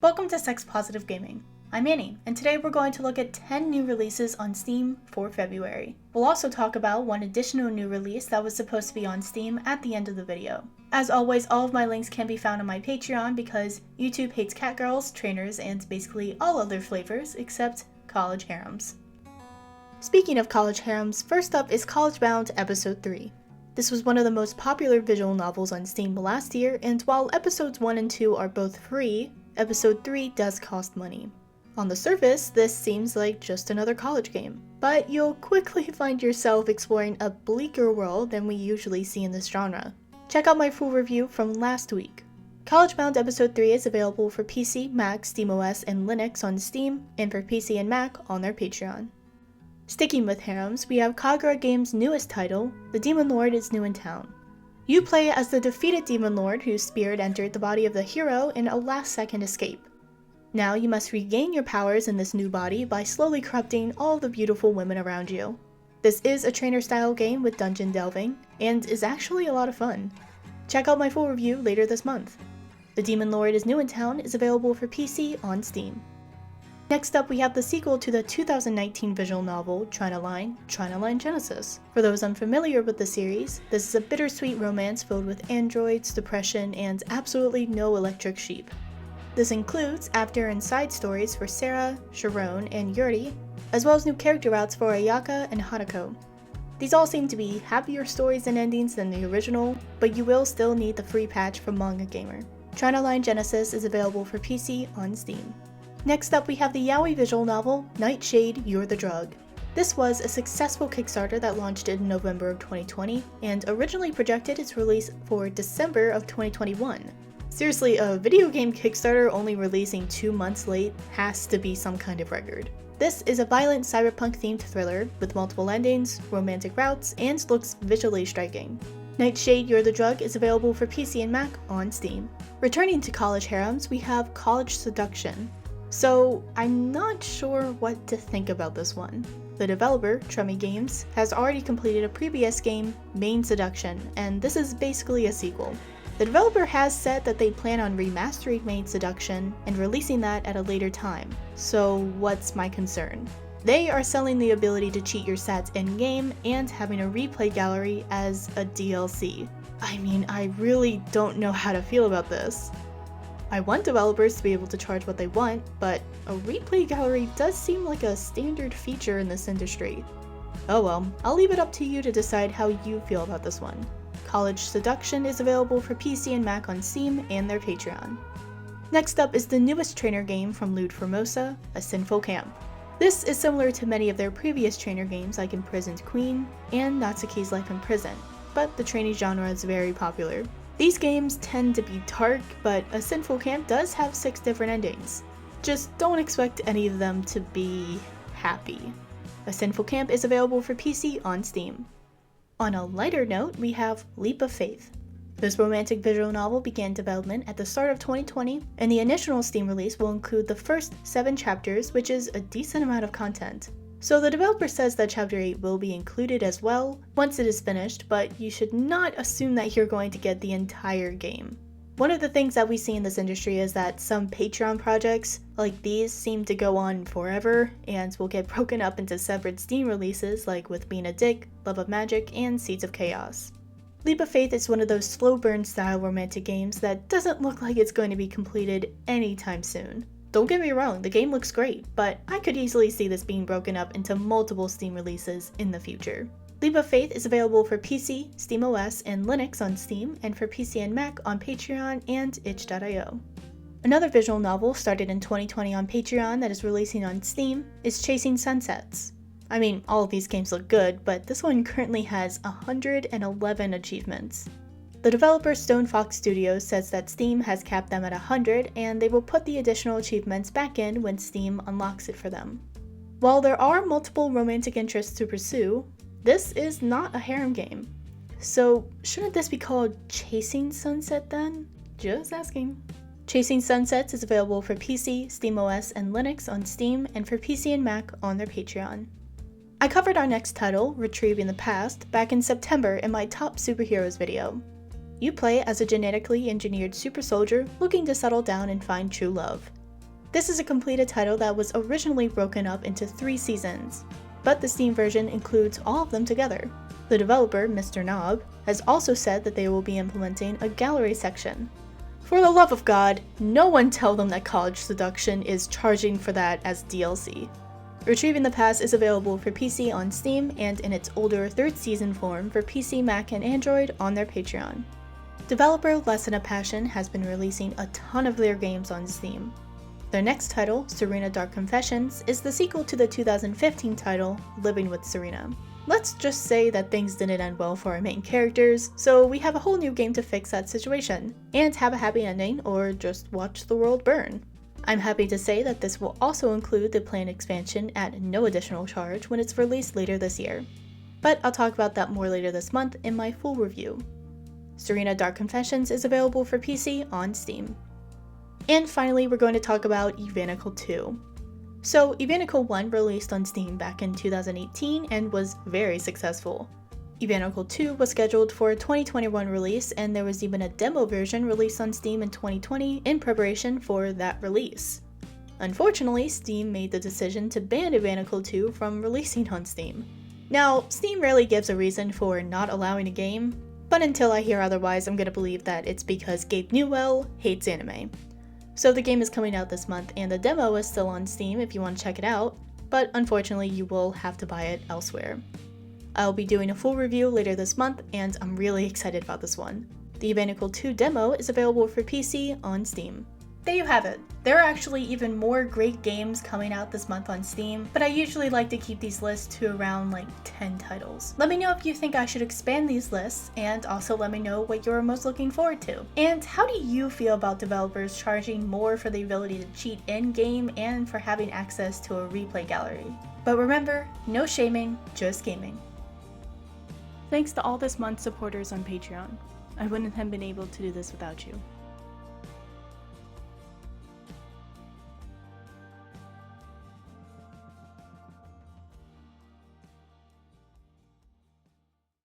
Welcome to Sex Positive Gaming. I'm Annie, and today we're going to look at 10 new releases on Steam for February. We'll also talk about one additional new release that was supposed to be on Steam at the end of the video. As always, all of my links can be found on my Patreon because YouTube hates catgirls, trainers, and basically all other flavors except college harems. Speaking of college harems, first up is Collegebound Episode 3. This was one of the most popular visual novels on Steam last year, and while episodes 1 and 2 are both free, Episode 3 does cost money. On the surface, this seems like just another college game, but you'll quickly find yourself exploring a bleaker world than we usually see in this genre. Check out my full review from last week. Collegebound Episode 3 is available for PC, Mac, SteamOS, and Linux on Steam, and for PC and Mac on their Patreon. Sticking with harems, we have Kagura Games' newest title, The Demon Lord is New in Town. You play as the defeated Demon Lord whose spirit entered the body of the hero in a last-second escape. Now you must regain your powers in this new body by slowly corrupting all the beautiful women around you. This is a trainer-style game with dungeon delving, and is actually a lot of fun. Check out my full review later this month. The Demon Lord is New in Town is available for PC on Steam. Next up, we have the sequel to the 2019 visual novel, Trinaline Genesis. For those unfamiliar with the series, this is a bittersweet romance filled with androids, depression, and absolutely no electric sheep. This includes after and side stories for Sarah, Sharon, and Youre, as well as new character routes for Ayaka and Hanako. These all seem to be happier stories and endings than the original, but you will still need the free patch from Manga Gamer. Trinaline Genesis is available for PC on Steam. Next up, we have the yaoi visual novel, Nightshade, You're the Drug. This was a successful Kickstarter that launched in November of 2020, and originally projected its release for December of 2021. Seriously, a video game Kickstarter only releasing 2 months late has to be some kind of record. This is a violent cyberpunk-themed thriller with multiple endings, romantic routes, and looks visually striking. Nightshade, You're the Drug is available for PC and Mac on Steam. Returning to college harems, we have College Seduction. So, I'm not sure what to think about this one. The developer, Tremi Games, has already completed a previous game, Main Seduction, and this is basically a sequel. The developer has said that they plan on remastering Main Seduction and releasing that at a later time. So, what's my concern? They are selling the ability to cheat your stats in-game and having a replay gallery as a DLC. I mean, I really don't know how to feel about this. I want developers to be able to charge what they want, but a replay gallery does seem like a standard feature in this industry. Oh well, I'll leave it up to you to decide how you feel about this one. College Seduction is available for PC and Mac on Steam and their Patreon. Next up is the newest trainer game from Lude Formosa, A Sinful Camp. This is similar to many of their previous trainer games like Imprisoned Queen and Natsuki's Life in Prison, but the trainee genre is very popular. These games tend to be dark, but A Sinful Camp does have 6 different endings. Just don't expect any of them to be happy. A Sinful Camp is available for PC on Steam. On a lighter note, we have Leap of Faith. This romantic visual novel began development at the start of 2020, and the initial Steam release will include the first 7 chapters, which is a decent amount of content. So the developer says that Chapter 8 will be included as well once it is finished, but you should not assume that you're going to get the entire game. One of the things that we see in this industry is that some Patreon projects like these seem to go on forever and will get broken up into separate Steam releases like with Being a Dick, Love of Magic, and Seeds of Chaos. Leap of Faith is one of those slow burn style romantic games that doesn't look like it's going to be completed anytime soon. Don't get me wrong, the game looks great, but I could easily see this being broken up into multiple Steam releases in the future. Leap of Faith is available for PC, SteamOS, and Linux on Steam, and for PC and Mac on Patreon and itch.io. Another visual novel started in 2020 on Patreon that is releasing on Steam is Chasing Sunsets. I mean, all of these games look good, but this one currently has 111 achievements. The developer Stone Fox Studios says that Steam has capped them at 100, and they will put the additional achievements back in when Steam unlocks it for them. While there are multiple romantic interests to pursue, this is not a harem game. So shouldn't this be called Chasing Sunset then? Just asking. Chasing Sunsets is available for PC, SteamOS, and Linux on Steam, and for PC and Mac on their Patreon. I covered our next title, Retrieving the Past, back in September in my Top Superheroes video. You play as a genetically engineered super soldier looking to settle down and find true love. This is a completed title that was originally broken up into 3 seasons, but the Steam version includes all of them together. The developer, Mr. Knob, has also said that they will be implementing a gallery section. For the love of God, no one tell them that College Seduction is charging for that as DLC. Retrieving the Past is available for PC on Steam and in its older 3rd season form for PC, Mac, and Android on their Patreon. Developer Less Than a Passion has been releasing a ton of their games on Steam. Their next title, Serena Dark Confessions, is the sequel to the 2015 title, Living with Serena. Let's just say that things didn't end well for our main characters, so we have a whole new game to fix that situation, and have a happy ending or just watch the world burn. I'm happy to say that this will also include the planned expansion at no additional charge when it's released later this year. But I'll talk about that more later this month in my full review. Serena Dark Confessions is available for PC on Steam. And finally, we're going to talk about Evanico II. So, Evanico I released on Steam back in 2018 and was very successful. Evanico II was scheduled for a 2021 release, and there was even a demo version released on Steam in 2020 in preparation for that release. Unfortunately, Steam made the decision to ban Evanico II from releasing on Steam. Now, Steam rarely gives a reason for not allowing a game, but until I hear otherwise, I'm gonna believe that it's because Gabe Newell hates anime. So the game is coming out this month, and the demo is still on Steam if you want to check it out, but unfortunately you will have to buy it elsewhere. I'll be doing a full review later this month, and I'm really excited about this one. The Evanico II demo is available for PC on Steam. There you have it. There are actually even more great games coming out this month on Steam, but I usually like to keep these lists to around like 10 titles. Let me know if you think I should expand these lists, and also let me know what you're most looking forward to. And how do you feel about developers charging more for the ability to cheat in-game and for having access to a replay gallery? But remember, no shaming, just gaming. Thanks to all this month's supporters on Patreon. I wouldn't have been able to do this without you.